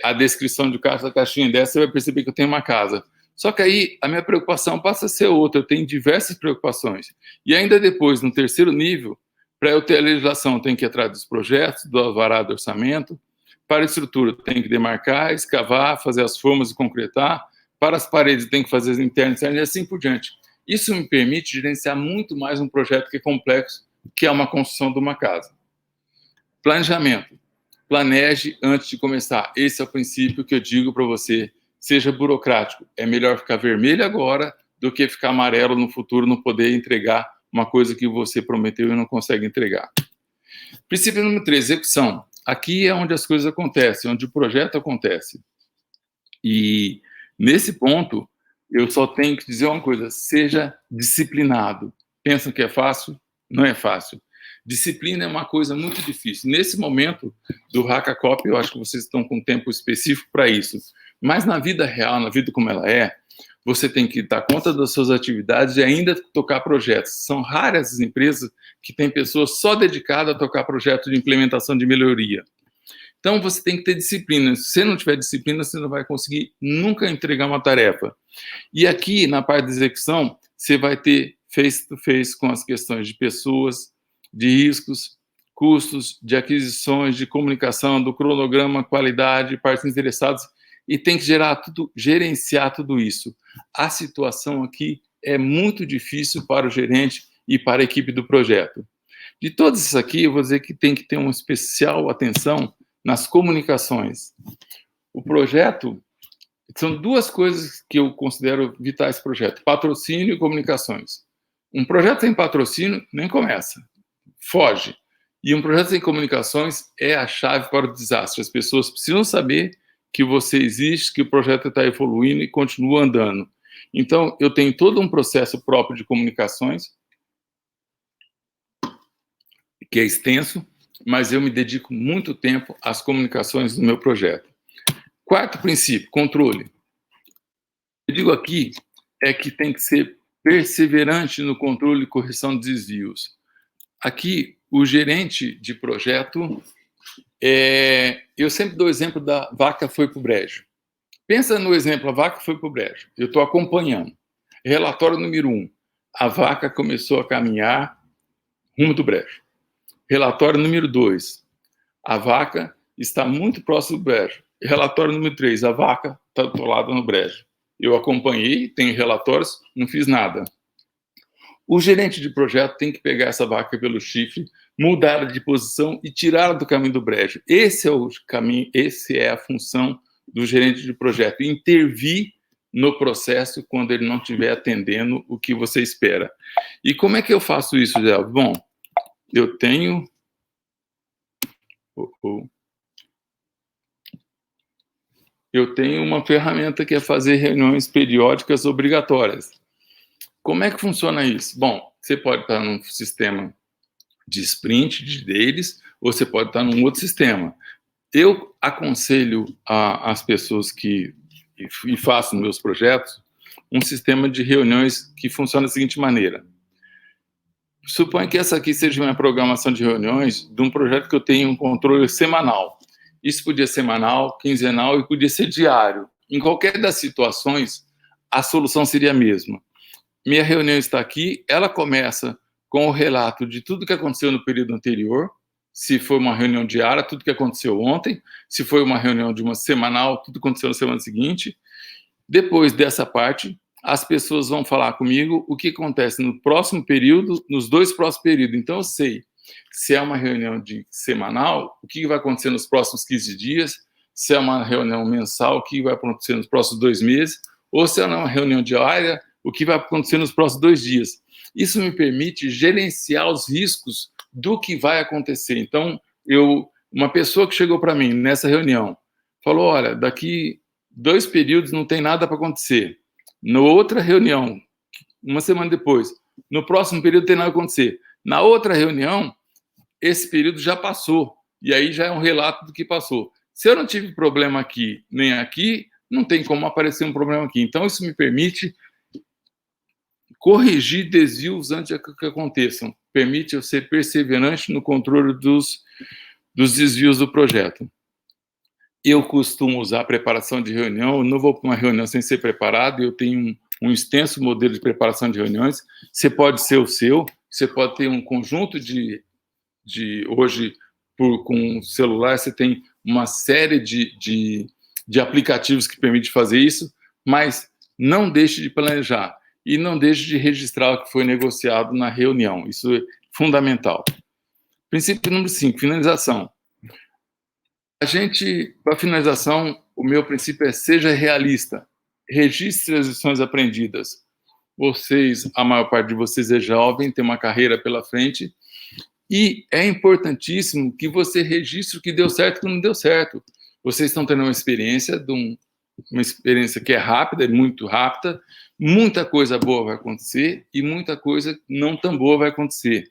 a descrição de cada caixinha dessa, você vai perceber que eu tenho uma casa. Só que aí, a minha preocupação passa a ser outra, eu tenho diversas preocupações. E ainda depois, no terceiro nível, para eu ter a legislação, eu tenho que ir atrás dos projetos, do alvará do orçamento. Para a estrutura, tem que demarcar, escavar, fazer as formas e concretar. Para as paredes, tem que fazer as internas e assim por diante. Isso me permite gerenciar muito mais um projeto que é complexo, que é uma construção de uma casa. Planejamento. Planeje antes de começar. Esse é o princípio que eu digo para você. Seja burocrático. É melhor ficar vermelho agora do que ficar amarelo no futuro, não poder entregar uma coisa que você prometeu e não consegue entregar. Princípio número 3, execução. Aqui é onde as coisas acontecem, onde o projeto acontece. E nesse ponto, eu só tenho que dizer uma coisa: seja disciplinado. Pensam que é fácil? Não é fácil. Disciplina é uma coisa muito difícil. Nesse momento do Hackacop, eu acho que vocês estão com tempo específico para isso. Mas na vida real, na vida como ela é, você tem que dar conta das suas atividades e ainda tocar projetos. São raras as empresas que têm pessoas só dedicadas a tocar projetos de implementação de melhoria. Então, você tem que ter disciplina. Se você não tiver disciplina, você não vai conseguir nunca entregar uma tarefa. E aqui, na parte de execução, você vai ter face-to-face com as questões de pessoas, de riscos, custos, de aquisições, de comunicação, do cronograma, qualidade, partes interessadas, e tem que gerenciar tudo isso. A situação aqui é muito difícil para o gerente e para a equipe do projeto. De todos isso aqui, eu vou dizer que tem que ter uma especial atenção nas comunicações. O projeto, são duas coisas que eu considero vitais para o projeto: patrocínio e comunicações. Um projeto sem patrocínio nem começa, foge. E um projeto sem comunicações é a chave para o desastre. As pessoas precisam saber que você existe, que o projeto está evoluindo e continua andando. Então, eu tenho todo um processo próprio de comunicações, que é extenso, mas eu me dedico muito tempo às comunicações do meu projeto. Quarto princípio, controle. Eu digo aqui é que tem que ser perseverante no controle e correção de desvios. Aqui, o gerente de projeto, eu sempre dou o exemplo da vaca foi para o brejo. Pensa no exemplo, a vaca foi para o brejo. Eu estou acompanhando. Relatório número 1. A vaca começou a caminhar rumo do brejo. Relatório número 2. A vaca está muito próximo do brejo. Relatório número 3. A vaca está atolada no brejo. Eu acompanhei, tenho relatórios, não fiz nada. O gerente de projeto tem que pegar essa vaca pelo chifre, mudar de posição e tirá-la do caminho do brejo. Esse é o caminho, essa é a função do gerente de projeto: intervir no processo quando ele não estiver atendendo o que você espera. E como é que eu faço isso, Zé? Bom, eu tenho... Eu tenho uma ferramenta que é fazer reuniões periódicas obrigatórias. Como é que funciona isso? Bom, você pode estar num sistema de sprint, de deles, ou você pode estar num outro sistema. Eu aconselho às pessoas que faço meus projetos um sistema de reuniões que funciona da seguinte maneira. Suponha que essa aqui seja uma programação de reuniões de um projeto que eu tenho um controle semanal. Isso podia ser semanal, quinzenal e podia ser diário. Em qualquer das situações, a solução seria a mesma. Minha reunião está aqui, ela começa com o relato de tudo que aconteceu no período anterior, se foi uma reunião diária, tudo que aconteceu ontem, se foi uma reunião de uma semanal, tudo que aconteceu na semana seguinte. Depois dessa parte, as pessoas vão falar comigo o que acontece no próximo período, nos 2 próximos períodos. Então, eu sei se é uma reunião de semanal, o que vai acontecer nos próximos 15 dias, se é uma reunião mensal, o que vai acontecer nos próximos 2 meses, ou se é uma reunião diária, o que vai acontecer nos próximos 2 dias. Isso me permite gerenciar os riscos do que vai acontecer. Então, uma pessoa que chegou para mim nessa reunião, falou, olha, daqui 2 períodos não tem nada para acontecer. Na outra reunião, uma semana depois, no próximo período tem nada para acontecer. Na outra reunião, esse período já passou, e aí já é um relato do que passou. Se eu não tive problema aqui, nem aqui, não tem como aparecer um problema aqui. Então, isso me permite corrigir desvios antes que aconteçam. Permite eu ser perseverante no controle dos desvios do projeto. Eu costumo usar a preparação de reunião, eu não vou para uma reunião sem ser preparado, eu tenho um extenso modelo de preparação de reuniões. Você pode ser o seu, você pode ter um conjunto de hoje, com celular, você tem uma série de aplicativos que permite fazer isso, mas não deixe de planejar e não deixe de registrar o que foi negociado na reunião. Isso é fundamental. Princípio número 5, finalização. Para finalização, o meu princípio é seja realista. Registre as lições aprendidas. A maior parte de vocês é jovem, tem uma carreira pela frente, e é importantíssimo que você registre o que deu certo e o que não deu certo. Vocês estão tendo uma experiência, uma experiência que é rápida, é muito rápida, muita coisa boa vai acontecer e muita coisa não tão boa vai acontecer.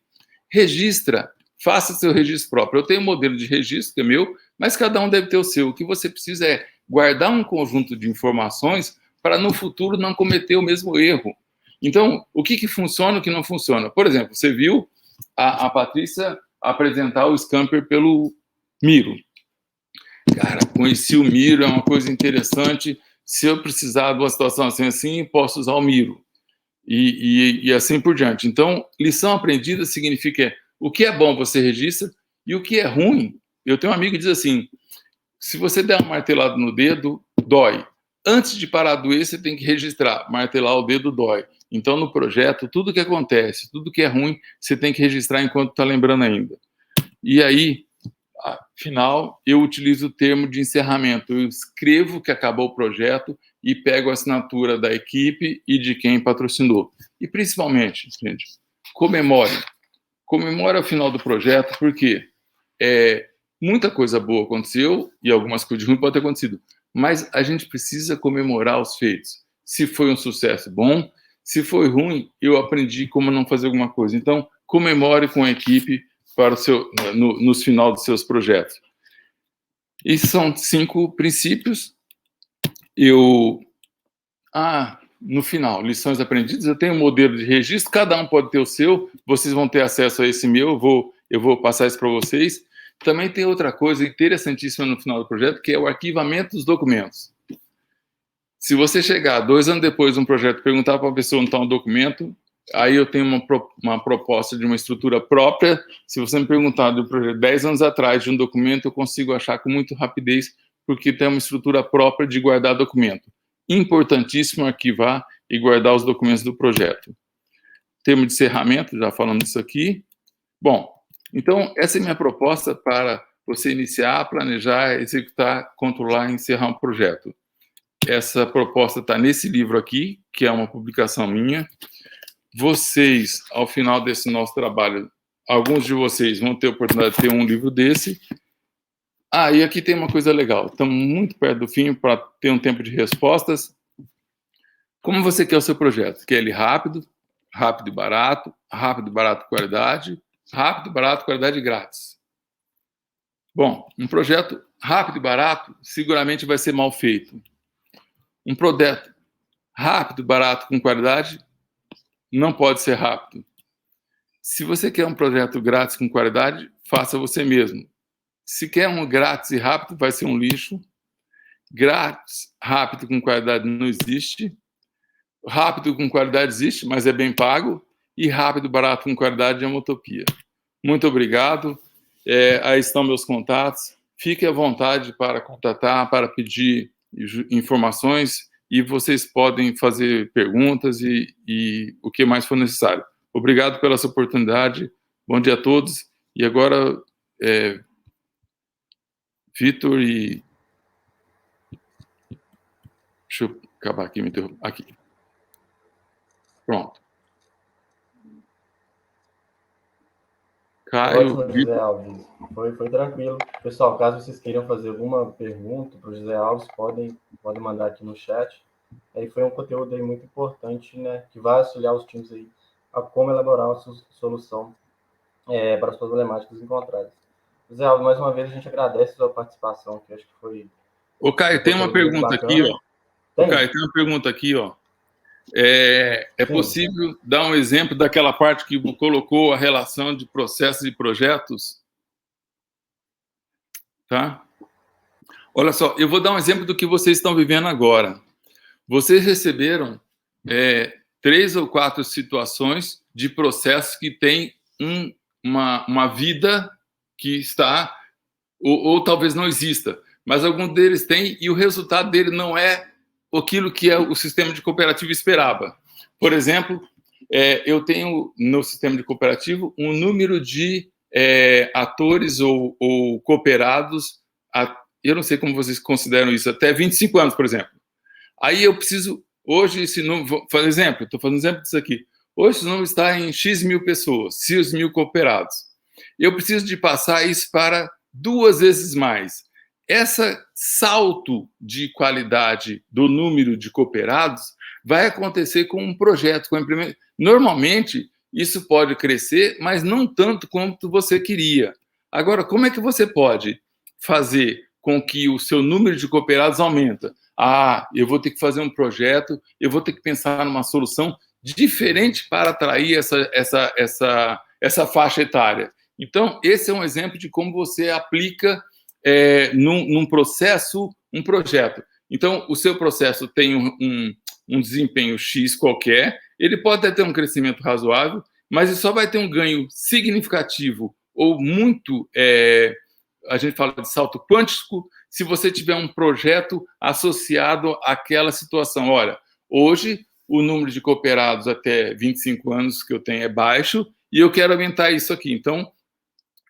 Registra, faça seu registro próprio. Eu tenho um modelo de registro que é meu, mas cada um deve ter o seu. O que você precisa é guardar um conjunto de informações para no futuro não cometer o mesmo erro. Então, o que funciona e o que não funciona? Por exemplo, você viu a Patrícia apresentar o Scamper pelo Miro. Cara, conheci o Miro, é uma coisa interessante. Se eu precisar de uma situação assim, posso usar o Miro. E assim por diante. Então, lição aprendida significa o que é bom você registra e o que é ruim. Eu tenho um amigo que diz assim, se você der uma martelada no dedo, dói. Antes de parar de doer, você tem que registrar. Martelar o dedo dói. Então, no projeto, tudo que acontece, tudo que é ruim, você tem que registrar enquanto está lembrando ainda. E aí, afinal, eu utilizo o termo de encerramento. Eu escrevo que acabou o projeto e pego a assinatura da equipe e de quem patrocinou. E, principalmente, gente, comemore. Comemore o final do projeto, porque muita coisa boa aconteceu e algumas coisas ruins podem ter acontecido. Mas a gente precisa comemorar os feitos. Se foi um sucesso bom, se foi ruim, eu aprendi como não fazer alguma coisa. Então, comemore com a equipe para nos final dos seus projetos. E são 5 princípios. No final, lições aprendidas, eu tenho um modelo de registro, cada um pode ter o seu, vocês vão ter acesso a esse meu, eu vou passar isso para vocês. Também tem outra coisa interessantíssima no final do projeto, que é o arquivamento dos documentos. Se você chegar 2 anos depois de um projeto e perguntar para a pessoa onde está um documento, aí eu tenho uma proposta de uma estrutura própria. Se você me perguntar de um projeto 10 anos atrás de um documento, eu consigo achar com muita rapidez, porque tem uma estrutura própria de guardar documento. Importantíssimo arquivar e guardar os documentos do projeto. Termo de encerramento, já falamos disso aqui. Bom, então essa é a minha proposta para você iniciar, planejar, executar, controlar e encerrar um projeto. Essa proposta está nesse livro aqui, que é uma publicação minha. Vocês, ao final desse nosso trabalho, alguns de vocês vão ter a oportunidade de ter um livro desse. E aqui tem uma coisa legal. Estamos muito perto do fim para ter um tempo de respostas. Como você quer o seu projeto? Quer ele rápido, rápido e barato qualidade, rápido, barato, qualidade grátis. Bom, um projeto rápido e barato seguramente vai ser mal feito. Um projeto rápido, barato, com qualidade, não pode ser rápido. Se você quer um projeto grátis com qualidade, faça você mesmo. Se quer um grátis e rápido, vai ser um lixo. Grátis, rápido com qualidade não existe. Rápido com qualidade existe, mas é bem pago. E rápido, barato com qualidade é uma utopia. Muito obrigado. Aí estão meus contatos. Fique à vontade para contatar, para pedir informações, e vocês podem fazer perguntas e o que mais for necessário. Obrigado pela essa oportunidade. Bom dia a todos. E agora, Vitor e... Deixa eu acabar aqui, aqui. Pronto. Caio, Ótimo, José Alves. Foi tranquilo. Pessoal, caso vocês queiram fazer alguma pergunta para o José Alves, podem mandar aqui no chat. Aí foi um conteúdo aí muito importante, né, que vai auxiliar os times aí a como elaborar uma solução para as problemáticas encontradas. José Alves, mais uma vez a gente agradece a sua participação, que acho que foi... Ô, Caio, tem uma pergunta aqui, ó. Caio, tem uma pergunta aqui, ó. É possível dar um exemplo daquela parte que colocou a relação de processos e projetos? Tá? Olha só, eu vou dar um exemplo do que vocês estão vivendo agora. Vocês receberam 3 ou 4 situações de processos que têm uma vida que está, ou talvez não exista, mas algum deles tem, e o resultado dele não é aquilo que o sistema de cooperativa esperava. Por exemplo, eu tenho no sistema de cooperativo um número de atores ou cooperados, eu não sei como vocês consideram isso, até 25 anos, por exemplo. Aí eu preciso, hoje, esse número, por exemplo, estou fazendo exemplo disso aqui, hoje esse número está em X mil pessoas, X mil cooperados. Eu preciso de passar isso para 2 vezes mais. Esse salto de qualidade do número de cooperados vai acontecer com um projeto, com implementação. Normalmente, isso pode crescer, mas não tanto quanto você queria. Agora, como é que você pode fazer com que o seu número de cooperados aumenta? Eu vou ter que fazer um projeto, eu vou ter que pensar numa solução diferente para atrair essa faixa etária. Então, esse é um exemplo de como você aplica num processo, um projeto. Então, o seu processo tem um desempenho X qualquer, ele pode até ter um crescimento razoável, mas ele só vai ter um ganho significativo ou muito, a gente fala de salto quântico, se você tiver um projeto associado àquela situação. Olha, hoje o número de cooperados até 25 anos que eu tenho é baixo e eu quero aumentar isso aqui. Então,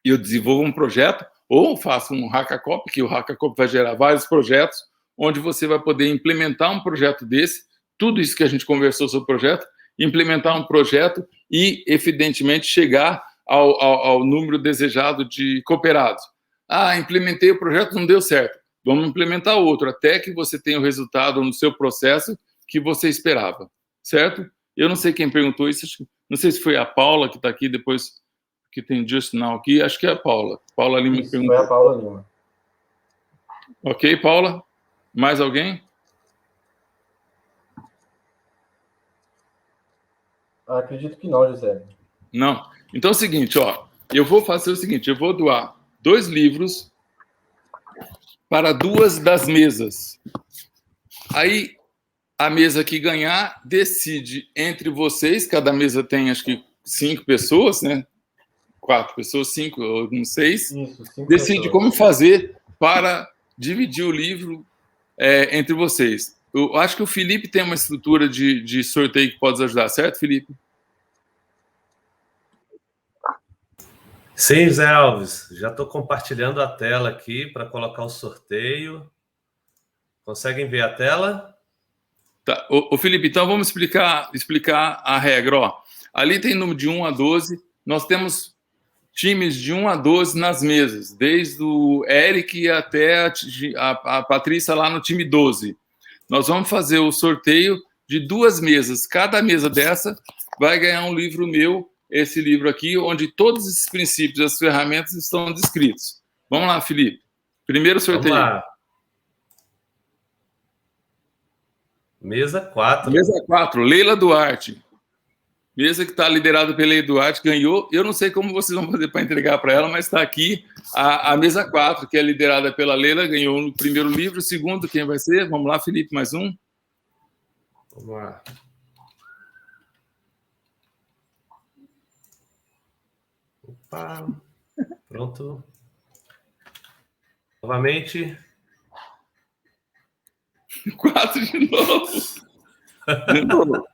eu desenvolvo um projeto ou faço um Hackacop, que o Hackacop vai gerar vários projetos, onde você vai poder implementar um projeto desse, tudo isso que a gente conversou sobre o projeto, implementar um projeto e, evidentemente, chegar ao número desejado de cooperados. Implementei o projeto, não deu certo. Vamos implementar outro, até que você tenha o resultado no seu processo que você esperava, certo? Eu não sei quem perguntou isso, não sei se foi a Paula, que está aqui depois, que tem Just Now aqui, acho que é a Paula. Paula Lima isso, perguntou. Foi a Paula Lima. Ok, Paula? Mais alguém? Acredito que não, José. Não. Então é o seguinte, ó, eu vou fazer o seguinte, eu vou doar 2 livros para 2 das mesas. Aí, a mesa que ganhar decide entre vocês, cada mesa tem, acho que, 5 pessoas, né? 4 pessoas, 5 ou 6. Isso, 5 decide pessoas. como fazer para dividir o livro entre vocês. Eu acho que o Felipe tem uma estrutura de sorteio que pode ajudar, certo, Felipe? Sim, Zé Alves. Já estou compartilhando a tela aqui para colocar o sorteio. Conseguem ver a tela? Tá. Ô, Felipe, então vamos explicar a regra. Ó, ali tem número de 1 a 12. Nós temos times de 1 a 12 nas mesas, desde o Eric até a Patrícia lá no time 12. Nós vamos fazer o sorteio de 2 mesas. Cada mesa dessa vai ganhar um livro meu, esse livro aqui, onde todos esses princípios e as ferramentas estão descritos. Vamos lá, Felipe. Primeiro sorteio. Vamos lá. Mesa 4. Mesa 4, Leila Duarte. Mesa que está liderada pela Eduardo, ganhou. Eu não sei como vocês vão fazer para entregar para ela, mas está aqui a mesa 4, que é liderada pela Leila, ganhou no primeiro livro. O segundo, quem vai ser? Vamos lá, Felipe, mais um. Vamos lá. Opa. Pronto. Novamente. 4 de novo. De novo.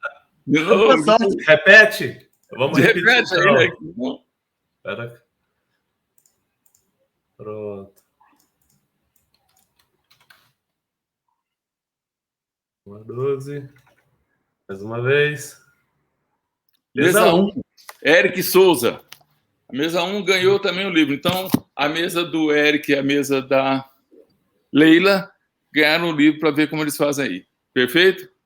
De novo. Repete. Vamos repetir. Repete aí, né? Espera. Pronto. Uma 12. Mais uma vez. Mesa 1. Eric Souza. A mesa 1 ganhou também o livro. Então, a mesa do Eric e a mesa da Leila ganharam o livro para ver como eles fazem aí. Perfeito?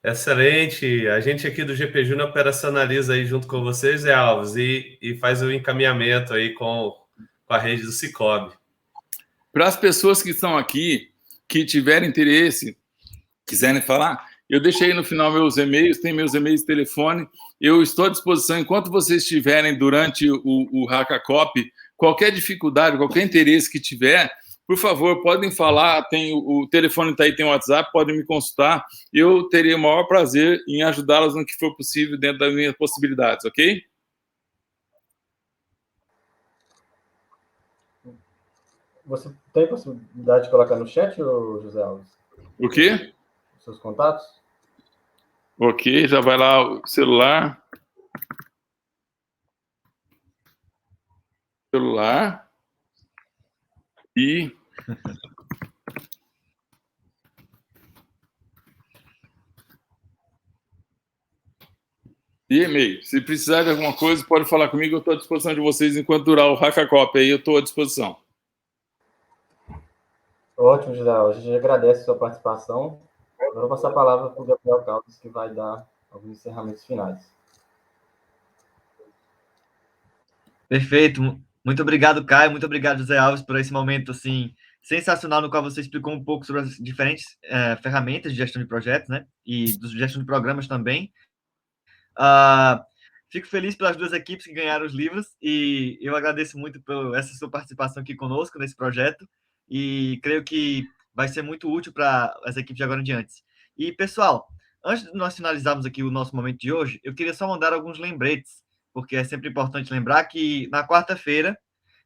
Excelente. A gente aqui do GP Júnior operacionaliza aí junto com vocês, Zé Alves, e faz o encaminhamento aí com a rede do Sicoob. Para as pessoas que estão aqui, que tiverem interesse, quiserem falar, eu deixei no final meus e-mails, tem meus e-mails de telefone, eu estou à disposição, enquanto vocês estiverem durante o Hackacop, qualquer dificuldade, qualquer interesse que tiver, por favor, podem falar, tem o telefone está aí, tem o WhatsApp, podem me consultar, eu terei o maior prazer em ajudá-las no que for possível dentro das minhas possibilidades, ok? Você tem possibilidade de colocar no chat, José Alves? O quê? Seus contatos? Ok, já vai lá o celular. E e-mail. Se precisar de alguma coisa, pode falar comigo, eu estou à disposição de vocês enquanto durar o Hackacop aí, eu estou à disposição. Ótimo, José Alves. A gente agradece a sua participação. Agora vou passar a palavra para o Gabriel Caldas, que vai dar alguns encerramentos finais. Perfeito. Muito obrigado, Caio. Muito obrigado, José Alves, por esse momento assim sensacional no qual você explicou um pouco sobre as diferentes ferramentas de gestão de projetos, né? E de gestão de programas também. Fico feliz pelas duas equipes que ganharam os livros e eu agradeço muito por essa sua participação aqui conosco nesse projeto e creio que vai ser muito útil para as equipes de agora em diante. E, pessoal, antes de nós finalizarmos aqui o nosso momento de hoje, eu queria só mandar alguns lembretes, porque é sempre importante lembrar que na quarta-feira,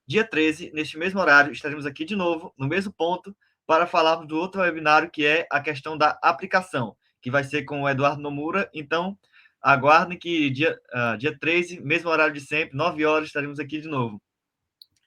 dia 13, neste mesmo horário, estaremos aqui de novo, no mesmo ponto, para falarmos do outro webinário, que é a questão da aplicação, que vai ser com o Eduardo Nomura. Então, aguardem que dia 13, mesmo horário de sempre, 9 horas, estaremos aqui de novo.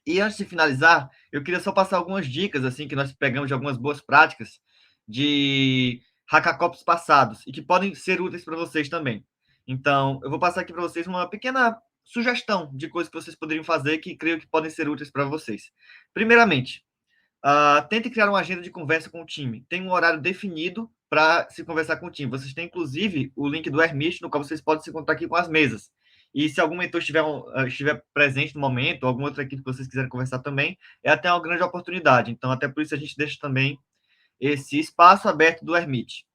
E antes de finalizar, eu queria só passar algumas dicas, assim, que nós pegamos de algumas boas práticas de hackacops passados e que podem ser úteis para vocês também. Então, eu vou passar aqui para vocês uma pequena sugestão de coisas que vocês poderiam fazer que creio que podem ser úteis para vocês. Primeiramente, tente criar uma agenda de conversa com o time. Tem um horário definido para se conversar com o time. Vocês têm, inclusive, o link do Hermit, no qual vocês podem se encontrar aqui com as mesas. E se algum mentor estiver presente no momento, ou alguma outra equipe que vocês quiserem conversar também, é até uma grande oportunidade. Então, até por isso, a gente deixa também esse espaço aberto do Hermit.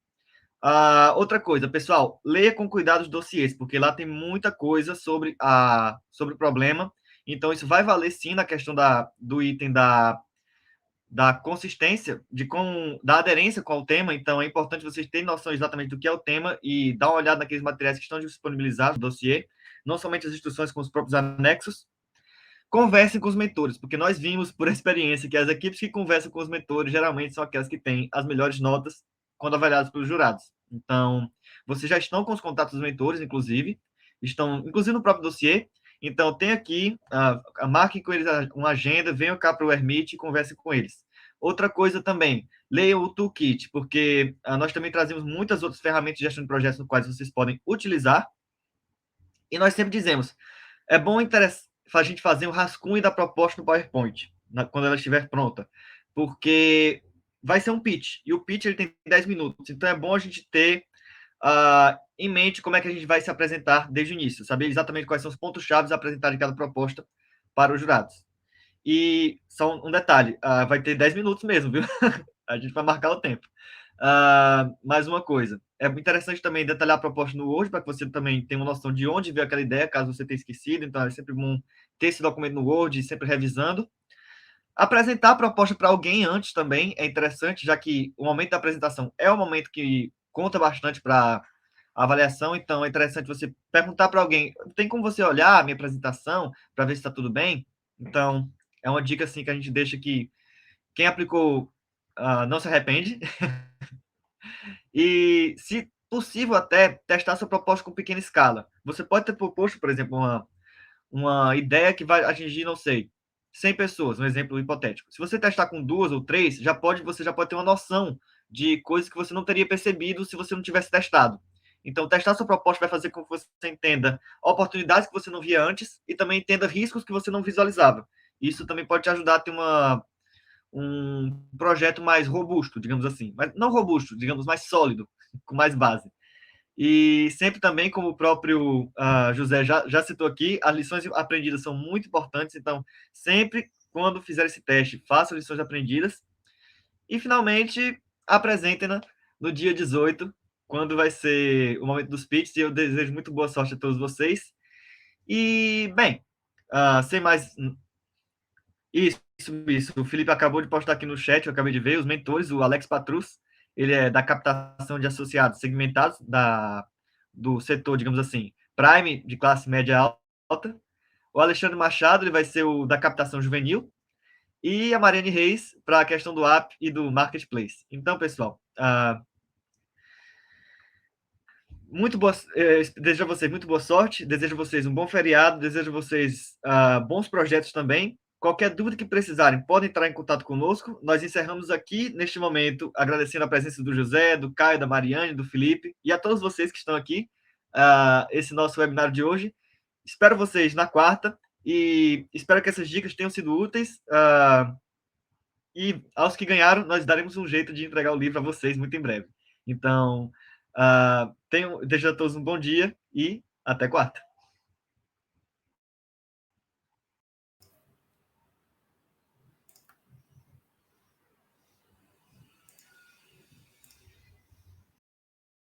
Outra coisa, pessoal, leia com cuidado os dossiês, porque lá tem muita coisa sobre o problema. Então, isso vai valer, sim, na questão do item da consistência, da aderência com o tema. Então, é importante vocês terem noção exatamente do que é o tema e dar uma olhada naqueles materiais que estão disponibilizados no dossiê, não somente as instruções com os próprios anexos. Conversem com os mentores, porque nós vimos, por experiência, que as equipes que conversam com os mentores geralmente são aquelas que têm as melhores notas quando avaliadas pelos jurados. Então, vocês já estão com os contatos dos mentores, inclusive no próprio dossiê. Então, tem aqui, marquem com eles uma agenda, venham cá para o Hermit e conversem com eles. Outra coisa também, leiam o Toolkit, porque nós também trazemos muitas outras ferramentas de gestão de projetos no quais vocês podem utilizar. E nós sempre dizemos, é bom a gente fazer um rascunho da proposta no PowerPoint, quando ela estiver pronta, porque vai ser um pitch, e o pitch ele tem 10 minutos, então é bom a gente ter em mente como é que a gente vai se apresentar desde o início, saber exatamente quais são os pontos-chave a apresentar de cada proposta para os jurados. E só um detalhe, vai ter 10 minutos mesmo, viu? A gente vai marcar o tempo. Mais uma coisa, é interessante também detalhar a proposta no Word, para que você também tenha uma noção de onde veio aquela ideia, caso você tenha esquecido. Então, é sempre bom ter esse documento no Word, sempre revisando. Apresentar a proposta para alguém antes também é interessante, já que o momento da apresentação é o momento que conta bastante para a avaliação. Então, é interessante você perguntar para alguém: tem como você olhar a minha apresentação para ver se está tudo bem? Então, é uma dica assim que a gente deixa que quem aplicou não se arrepende. E, se possível, até testar sua proposta com pequena escala. Você pode ter proposto, por exemplo, uma ideia que vai atingir, não sei, 100 pessoas, um exemplo hipotético. Se você testar com 2 ou 3, você já pode ter uma noção de coisas que você não teria percebido se você não tivesse testado. Então, testar sua proposta vai fazer com que você entenda oportunidades que você não via antes e também entenda riscos que você não visualizava. Isso também pode te ajudar a ter um projeto mais robusto, digamos assim. Mas não robusto, digamos, mais sólido, com mais base. E sempre também, como o próprio José já citou aqui, as lições aprendidas são muito importantes. Então, sempre quando fizer esse teste, faça lições aprendidas. E, finalmente, apresentem-na no dia 18, quando vai ser o momento dos pitches. E eu desejo muito boa sorte a todos vocês. E, bem, sem mais... Isso. O Felipe acabou de postar aqui no chat, eu acabei de ver, os mentores, o Alex Patrus, ele é da captação de associados segmentados do setor, digamos assim, Prime, de classe média alta. O Alexandre Machado, ele vai ser o da captação juvenil. E a Mariane Reis, para a questão do app e do marketplace. Então, pessoal, desejo a vocês muito boa sorte, desejo a vocês um bom feriado, desejo a vocês bons projetos também. Qualquer dúvida que precisarem, podem entrar em contato conosco. Nós encerramos aqui, neste momento, agradecendo a presença do José, do Caio, da Mariane, do Felipe e a todos vocês que estão aqui, esse nosso webinar de hoje. Espero vocês na quarta e espero que essas dicas tenham sido úteis. E aos que ganharam, nós daremos um jeito de entregar o livro a vocês muito em breve. Então, desejo a todos um bom dia e até quarta.